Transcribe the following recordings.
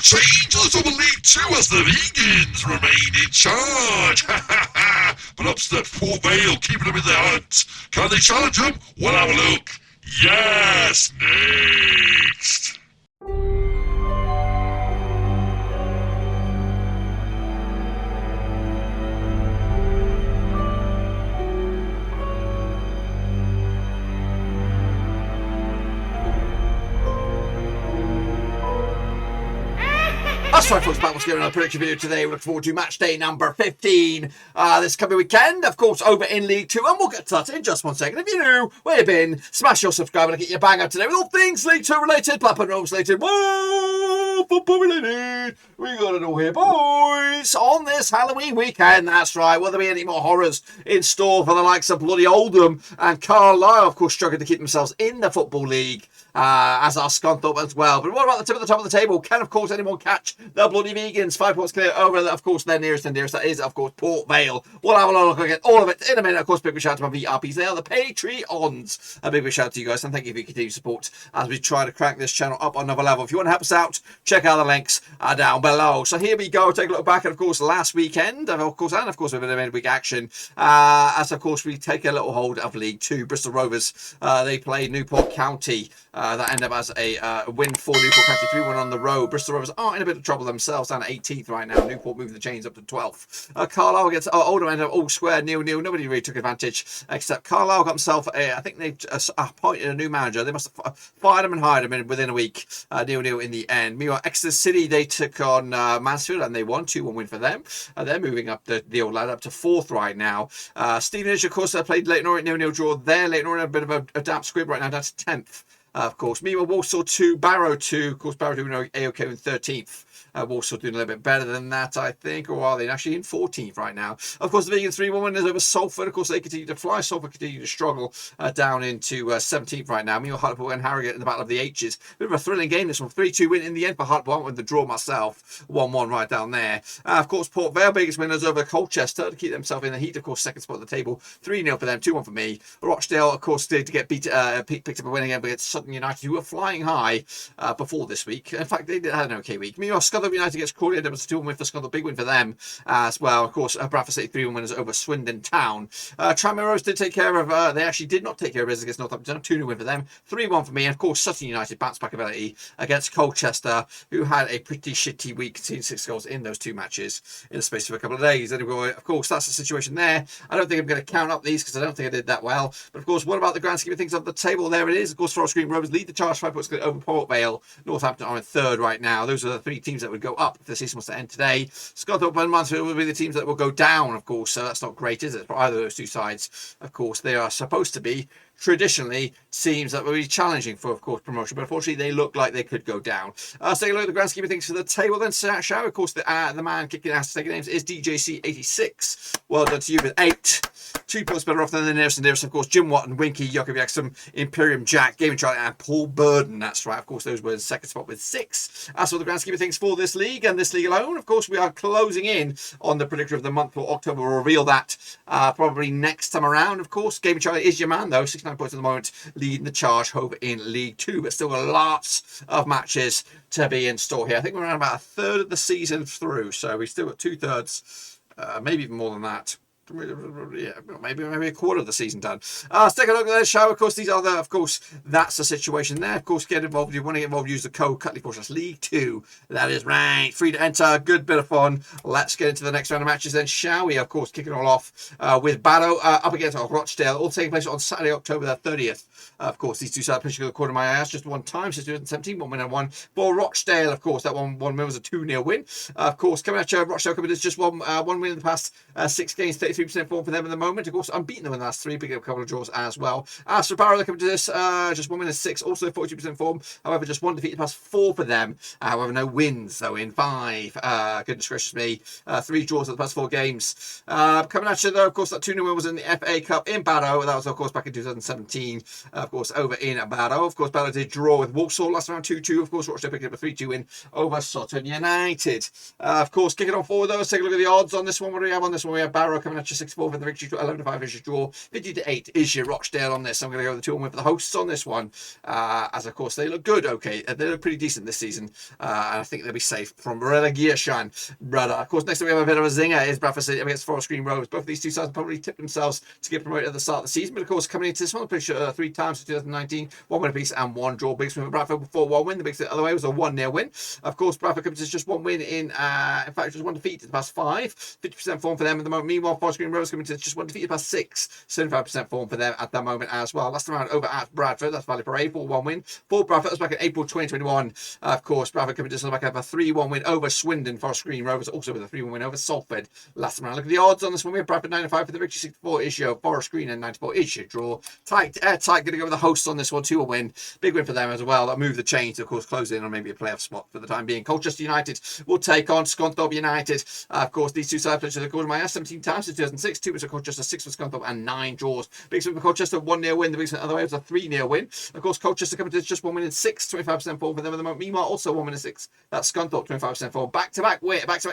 change of the Double League 2 as the Vegans remain in charge. But upset Port Vale, keeping them in their hunt. Can they challenge them? We'll have a look. Yes, next. That's right, folks, back once again on a prediction video today. We're looking forward to match day number 15 this coming weekend, of course, over in League 2. And we'll get to that in just one second. If you're new, where you been, smash your subscribe and get your bang up today with all things League 2 related, Blackburn Rovers related, whoa, football related. We got it all here, boys, on this Halloween weekend. That's right. Will there be any more horrors in store for the likes of bloody Oldham and Carlisle, of course, struggling to keep themselves in the Football League? As are Scunthorpe as well. But what about the tip of the top of the table? Can, of course, anyone catch the bloody Vegans? 5 points clear over, of course, their nearest and dearest. That is, of course, Port Vale. We'll have a look at all of it in a minute. Of course, big shout out to my VRPs. They are the Patreons. A big shout out to you guys, and thank you for your continued support as we try to crank this channel up on another level. If you want to help us out, check out the links down below. So here we go. Take a look back at, of course, last weekend, of course, with a midweek action. As, of course, we take a little hold of League 2. Bristol Rovers, they played Newport County. That ended up as a win for Newport County, 3-1 on the road. Bristol Rovers are in a bit of trouble themselves, down at 18th right now. Newport moving the chains up to 12th. Carlisle against Oldham ended up all square, 0-0. Nobody really took advantage, except Carlisle got himself I think they appointed a new manager. They must have fired him and hired him within a week. 0-0 in the end. Meanwhile, Exeter City, they took on Mansfield and they won. 2-1 win for them. They're moving up the old ladder up to 4th right now. Stevenage, of course, played Leyton Orient, 0-0 draw there. Leyton Orient a bit of a damp squib right now, down to 10th. Of course, meanwhile, Walsall 2, Barrow 2. Of course, Barrow doing A-OK in 13th. Walsall doing a little bit better than that, I think. Or are they actually in 14th right now? Of course, the Vegans 3-1 winners over Salford. Of course, they continue to fly. Salford continue to struggle down into 17th right now. Meanwhile, Hartlepool and Harrogate in the Battle of the H's. Bit of a thrilling game, this one. 3-2 win in the end for Hartlepool. I went with the draw myself. 1-1 right down there. Of course, Port Vale, biggest winners over Colchester to keep themselves in the heat. Of course, second spot at the table. 3-0 for them, 2-1 for me. Rochdale, of course, did get picked up a win again against Sutton United, who were flying high before this week. In fact, they had an okay week. Meanwhile, Scunthorpe United gets Crawley. It was a 2-1 win for Scunthorpe, big win for them as well. Of course, Bradford City 3-1 winners over Swindon Town. Tranmere did take care of, they actually did not take care of business against Northampton. 2-0 win for them, 3-1 for me. And of course, Sutton United bounce back ability against Colchester, who had a pretty shitty week, conceding 6 goals in those 2 matches in the space of a couple of days. Anyway, of course, that's the situation there. I don't think I'm going to count up these because I don't think I did that well. But of course, what about the grand scheme of things on the table? There it is. Of course, Forest Green Rovers lead the charge, 5 points over Port Vale. Northampton are in 3rd right now. Those are the 3 teams that would go up if the season was to end today. Scunthorpe and Mansfield will be the teams that will go down, of course, so that's not great, is it? For either of those 2 sides, of course, they are supposed to be traditionally teams that will be challenging for, of course, promotion, but unfortunately they look like they could go down. Let's take a look at the grand scheme of things for the table then, shall we? Of course, the man kicking ass to take names is DJC86. Well done to you with 8. 2 points better off than the nearest and dearest, of course, Jim Watton, Winky, Jakob Jackson, Imperium Jack, Gaming Charlie, and Paul Burden. That's right, of course, those were in second spot with 6. As for the grand scheme of things for this league and this league alone, of course, we are closing in on the predictor of the month for October. We'll reveal that probably next time around, of course. Gaming Charlie is your man, though, 69 points at the moment, leading the charge over in League 2, but still got lots of matches to be in store here. I think we're around about a third of the season through, so we've still got 2/3, maybe even more than that. Yeah, maybe a quarter of the season done. Let's take a look at that show. Of course, these are of course, that's the situation there. Of course, get involved. If you want to get involved, use the code Cutley Fortress League 2. That is right. Free to enter. Good bit of fun. Let's get into the next round of matches then, shall we? Of course, kicking all off with Barrow up against Rochdale, all taking place on Saturday, October the 30th. Of course, these 2 sides pitching the quarter of my ass just 1 time since 2017, 1 win and 1 for Rochdale. Of course, that one win was a 2-0 win. Of course, coming at you, Rochdale coming to just one win in the past 6 games, 33% form for them in the moment. Of course, unbeaten them in the last 3, picking up a couple of draws as well. As for Barrow, they're coming to this just 1 win and 6, also 42% form. However, just 1 defeat in the past 4 for them. However, no wins though in 5. Goodness gracious me, 3 draws in the past 4 games. Coming at you though, of course, that 2-0 win was in the FA Cup in Barrow. That was of course back in 2017. Of course, over in Barrow. Of course, Barrow did draw with Walsall last round 2-2. Of course, Rochdale picking up a 3-2 win over Sutton United. Of course, kicking on forward though, let's take a look at the odds on this one. What do we have on this one? We have Barrow coming at Manchester 64 for the victory. 11-5 is your draw. 50-8 is your Rochdale on this. I'm going to go with the 2-1 win for the hosts on this one. As of course they look good. Okay, they look pretty decent this season. And I think they'll be safe from relegation. Brother. Of course, next up we have a bit of a zinger. Is Bradford City against Forest Green Rovers. Both of these two sides probably tipped themselves to get promoted at the start of the season. But of course, coming into this one, pretty sure 3 times in 2019, 1 win apiece and 1 draw. Biggest win for Bradford before 1 win. The biggest the other way was a 1-0 win. Of course, Bradford comes to just 1 win in fact, just 1 defeat in the past 5. 50% form for them at the moment. Meanwhile, Forest Green Rovers coming to just 1 defeat in the past 6. 75% form for them at the moment as well. Last round over at Bradford, that's Vale Parade, 4-1 win. For Bradford, that was back in April 2021. Of course, Bradford coming to back up a 3-1 win over Swindon. Forest Green Rovers also with a 3-1 win over Salford last round. Look at the odds on this one. We have Bradford 95 for the victory, 64 is your Forest Green, and 94 is your draw. Tight, airtight. Going to go with the hosts on this one, 2-1 win. Big win for them as well. That move the chains, of course, close in on maybe a playoff spot for the time being. Colchester United will take on Scunthorpe United. Of course, these two sides played according to my 17 times since 2006. 2 was for Colchester, 6 for Scunthorpe, and 9 draws. Big win for Colchester, 1-0 win. The biggest win other way was a 3-0 win. Of course, Colchester coming to just 1 win in 6, 25% form for them at the moment. Meanwhile, also 1 win in 6. That's Scunthorpe, 25% form. Back-to-back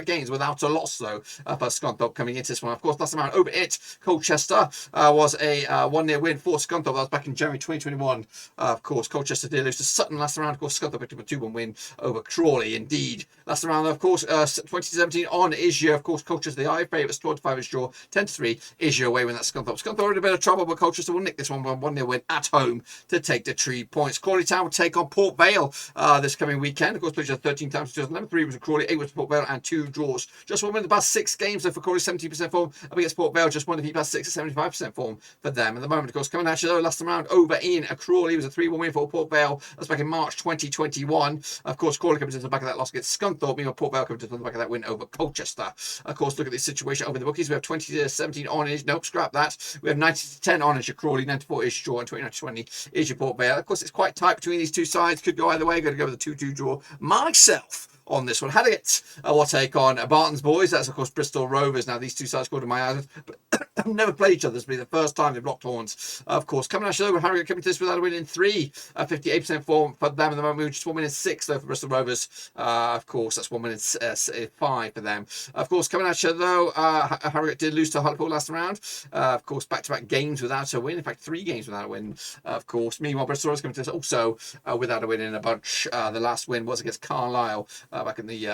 games without a loss, though, for Scunthorpe coming into this one. Of course, last round over it, Colchester was a 1-0 win for Scunthorpe. That was back in January 2021. Of course, Colchester did lose to Sutton last round. Of course, Scunthorpe picked up a 2-1 win over Crawley, indeed. Last round, of course, 2017 on is your, of course, Colchester, the eye favourites, 12-5 is draw, 10-3 is your away win. That's Scunthorpe. Scunthorpe in a bit of trouble, but Colchester will nick this one 1-0 win at home to take the 3 points. Crawley Town will take on Port Vale this coming weekend. Of course, played 13 times in 2011. 3 was Crawley, 8 was Port Vale, and 2 draws. Just 1 win in the past 6 games, though, for Crawley, 70% form. Up against Port Vale, just 1 defeat past 6, 75% form for them. At the moment, of course, coming at you, though, last round over in Crawley was a 3-1 win for Port Vale. That's back in March 2021. Of course, Crawley comes into the back of that loss against Scunthorpe. Meanwhile, Port Vale comes into the back of that win over Colchester. Of course, look at this situation over the bookies. We have 20-17 on is. Nope, scrap that. We have 90-10 on is your Crawley, 94 is your draw, and 29-20 is your Port Vale. Of course, it's quite tight between these two sides. Could go either way. Going to go with a 2-2 draw myself on this one. Harrogate will take on Barton's boys. That's, of course, Bristol Rovers. Now, these two sides called in my eyes, but have never played each other. This will be the first time they've locked horns. Of course, coming out with Harrogate coming to this without a win in 3. 58% form for them at the moment. We just 1 win in 6, though, for Bristol Rovers. Of course, that's 1 win in 5 for them. Of course, coming out though, Harrogate did lose to Hartlepool last round. Of course, back-to-back games without a win. In fact, 3 games without a win. Of course, meanwhile, Bristol Rovers coming to this also without a win in a bunch. The last win was against Carlisle back in the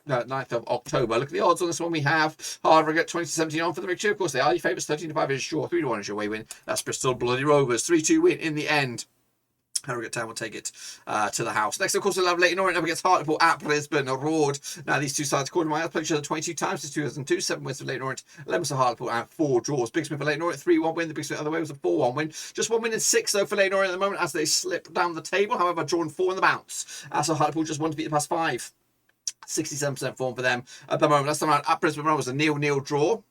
9th of October. Look at the odds on this one. We have Harrogate 20-17 on for the victory. Of course, they are your favourites. 13-5 is sure. 3-1 is your away win. That's Bristol Bloody Rovers. 3-2 win in the end. Harrogate Town will take it to the house. Next, of course, we'll have Leyton Orient up against Hartlepool at Brisbane Road. Now, these two sides, according to my eyes, played each other 22 times since 2002. 7 wins for Leyton Orient, 11 for Hartlepool, and 4 draws. Biggest win for Leyton Orient, 3-1 win. The biggest win the other way was a 4-1 win. Just 1 win in 6, though, for Leyton Orient at the moment as they slip down the table. However, drawn 4 in the bounce. So Hartlepool just 1 to beat the past 5. 67% form for them at the moment. Last time around at Brisbane Road was a 0-0 draw.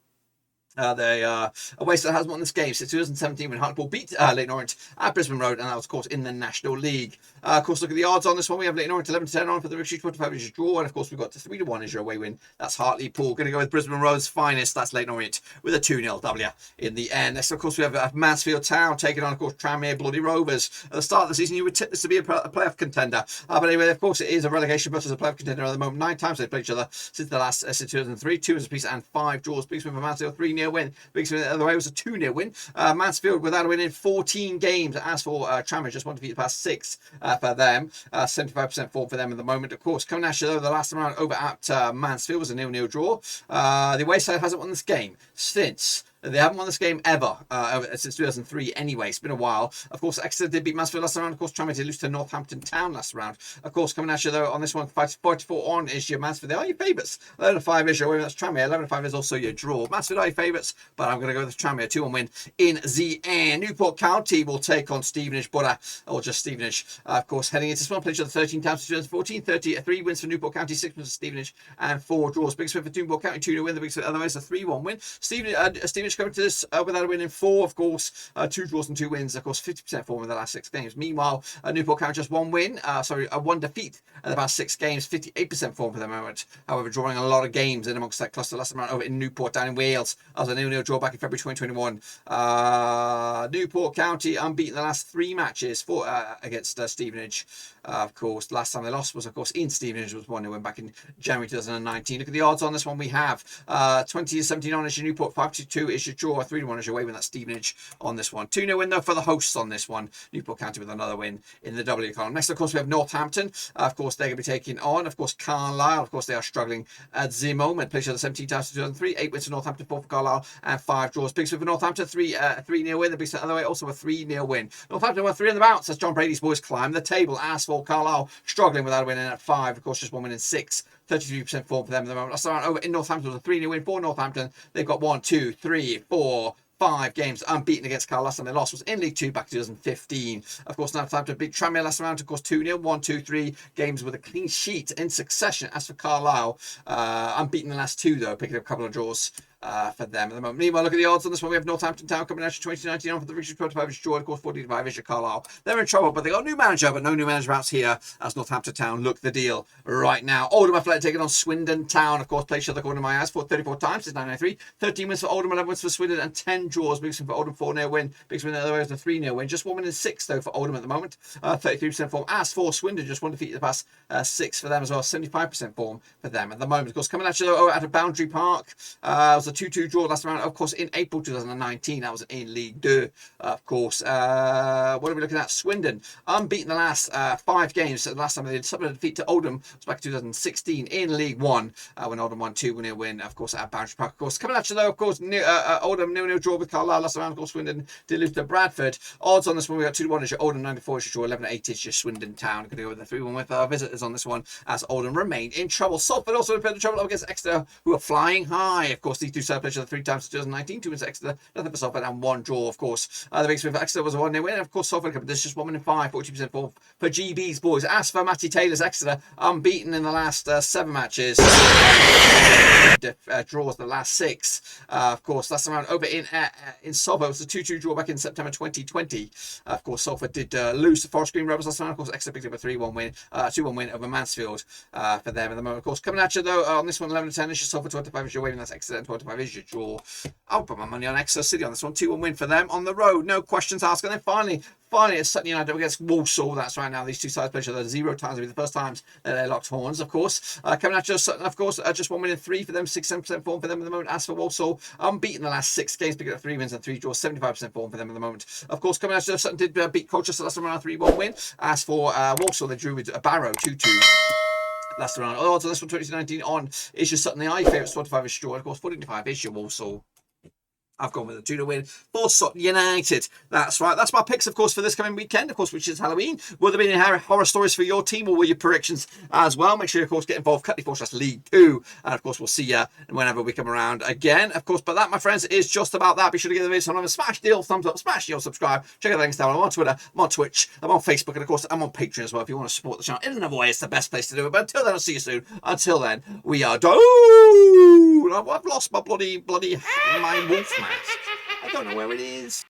The away side has won this game since 2017 when Hartlepool beat Leyton Orient at Brisbane Road, and that was, of course, in the National League. Of course, look at the odds on this one. We have Leyton Orient 11-10 on for the victory, 25 is your draw, and of course, we've got 3-1 is your away win. That's Hartlepool. Going to go with Brisbane Road's finest. That's Leyton Orient with a 2-0 W in the end. Next, of course, we have Mansfield Town taking on, of course, Tranmere Bloody Rovers. At the start of the season, you would tip this to be a playoff contender. But anyway, of course, it is a relegation, but as a playoff contender at the moment. 9 times they've played each other since the last since 2003. 2 as a piece and 5 draws. Big win for Mansfield, 3-0 win. Big win the other way was a 2-0 win. Mansfield without a win in 14 games. As for Tranmere, just 1 defeat the past 6 for them. 75% form for them at the moment. Of course, coming at you though, the last round over at Mansfield was a 0-0 draw. The away side hasn't won this game since. They haven't won this game ever since 2003 anyway. It's been a while. Of course, Exeter did beat Mansfield last round. Of course, Tranmere did lose to Northampton Town last round. Of course, coming at you though on this one, 5-4 on is your Mansfield. They are your favourites. 11-5 is your win. That's Tranmere. 11-5 is also your draw. Mansfield are your favourites, but I'm going to go with Tranmere. 2-1 win in the end. Newport County will take on Stevenage, or just Stevenage. Of course, heading into this one, played each other 13 times since 2014. 33 wins for Newport County, 6 wins for Stevenage, and 4 draws. Biggest win for Newport County, 2-0 win. The biggest win otherwise a 3-1 win. Stevenage Stevenage coming to this without a win in 4, of course. 2 draws and 2 wins, of course, 50% form in the last 6 games. Meanwhile, Newport County just 1 win, one defeat in the past 6 games, 58% form for the moment. However, drawing a lot of games in amongst that cluster. Last time over in Newport down in Wales, as a 0-0 draw back in February 2021. Newport County unbeaten the last 3 matches against Stevenage. Of course, last time they lost was, of course, in Stevenage, was 1-0 win back in January 2019. Look at the odds on this one we have. 20-17 is your Newport, 5-2 is your draw, 3-1 is your away win. That's Stevenage on this one. 2-0 win though for the hosts on this one. Newport County with another win in the W column. Next, of course, we have Northampton. Of course, they're going to be taking on, of course, Carlisle. Of course, they are struggling at the moment. Played each other 17 times in 2003. 8 wins for Northampton, 4 for Carlisle, and 5 draws. Big swing for Northampton, 3-0 win. The big swing the other way, also a 3-0 win. Northampton won 3 on the bounce as John Brady's boys climb the table. As for Carlisle, struggling without a win in at 5. Of course, just 1 win in 6. 33% form for them at the moment. Last time over in Northampton was a 3-0 win for Northampton. They've got 1, 2, 3, 4, 5 games unbeaten against Carlisle. Last time they lost was in League 2 back in 2015. Of course, Northampton beat Tranmere last round. Of course, 2-0, 1, 2, 3 games with a clean sheet in succession. As for Carlisle, unbeaten the last 2 though, picking up a couple of draws for them at the moment. Meanwhile, look at the odds on this one. We have Northampton Town coming out to 2019 on for the Richard 25 is draw. Of course, 45 is your Carlisle. They're in trouble, but they got a new manager, but no new manager out here as Northampton Town look the deal right now. Oldham Athletic taking on Swindon Town. Of course, played each other according to my eyes for 34 times since 1993. 13 wins for Oldham, 11 wins for Swindon, and 10 draws. Big win for Oldham, 4-0 win. Big win the other way was a 3-0 win. Just 1 win in 6 though for Oldham at the moment. 33% form. As for Swindon, just 1 defeat in the past 6 for them as well. 75% form for them at the moment. Of course, coming at you though out of Boundary Park. It was a 2-2 draw last round. Of course, in April 2019, that was in League 2. Of course, what are we looking at? Swindon unbeaten the last 5 games. So the last time they did suffered a defeat to Oldham was back in 2016 in League 1 when Oldham won 2-0 win. Of course, at Boundary Park. Of course, coming at you though. Of course, Oldham 0-0 draw with Carlisle last round. Of course, Swindon did lose to Bradford. Odds on this one we got 2-1 is your Oldham, 94 is your draw, 11-8 is your Swindon Town. Going to go with the 3-1 with our visitors on this one as Oldham remain in trouble. Salford also in trouble up against Exeter, who are flying high. Of course, these two sides played each other 3 times in 2019. 2 wins for Exeter, nothing for Salford, and 1 draw. Of course, the big swing for Exeter was a 1-0 win. And of course, Salford this just 1 win in 5, 40% for GB's boys. As for Matty Taylor's Exeter, unbeaten in the last 7 matches. Draws the last 6. Of course, last time around over in Salford, it was a 2-2 draw back in September 2020. Of course, Salford did lose to Forest Green Rovers last time. Of course, Exeter picked up a 3-1 win, 2-1 win over Mansfield for them at the moment. Of course, coming at you though on this one, 11-10 is your Salford, 25 is your win, that's Exeter, and 25 is your draw. I'll put my money on Exeter City on this one. 2-1 win for them on the road, no questions asked. And then finally it's Sutton United against Walsall. That's right now. These two sides play each other 0 times. It'll be the first times they locked horns, of course. Coming at you, Sutton, of course, just 1 win in 3 for them, 6-7% form for them at the moment. As for Walsall, unbeaten the last 6 games, picking up 3 wins and 3 draws, 75% form for them at the moment. Of course, coming at you, Sutton did beat Colchester last time around, 3-1 win. As for Walsall, they drew with Barrow 2-2. Last round. Odds on this one, 2019 on is your Sutton. The eye favourites, 25 is your, of course, 45 is your Walsall. I've gone with a 2-0 win for Sutton United. That's right. That's my picks, of course, for this coming weekend, of course, which is Halloween. Will there be any horror stories for your team, or will your predictions as well? Make sure you, of course, get involved. Cutley Force League 2. And, of course, we'll see you whenever we come around again. Of course, but that, my friends, is just about that. Be sure to give the video some love. Smash the old thumbs up. Smash the old subscribe. Check out the links down. I'm on Twitter. I'm on Twitch. I'm on Facebook. And, of course, I'm on Patreon as well. If you want to support the channel in another way, it's the best place to do it. But until then, I'll see you soon. Until then, we are done. I've lost my bloody my wolf mask. I don't know where it is.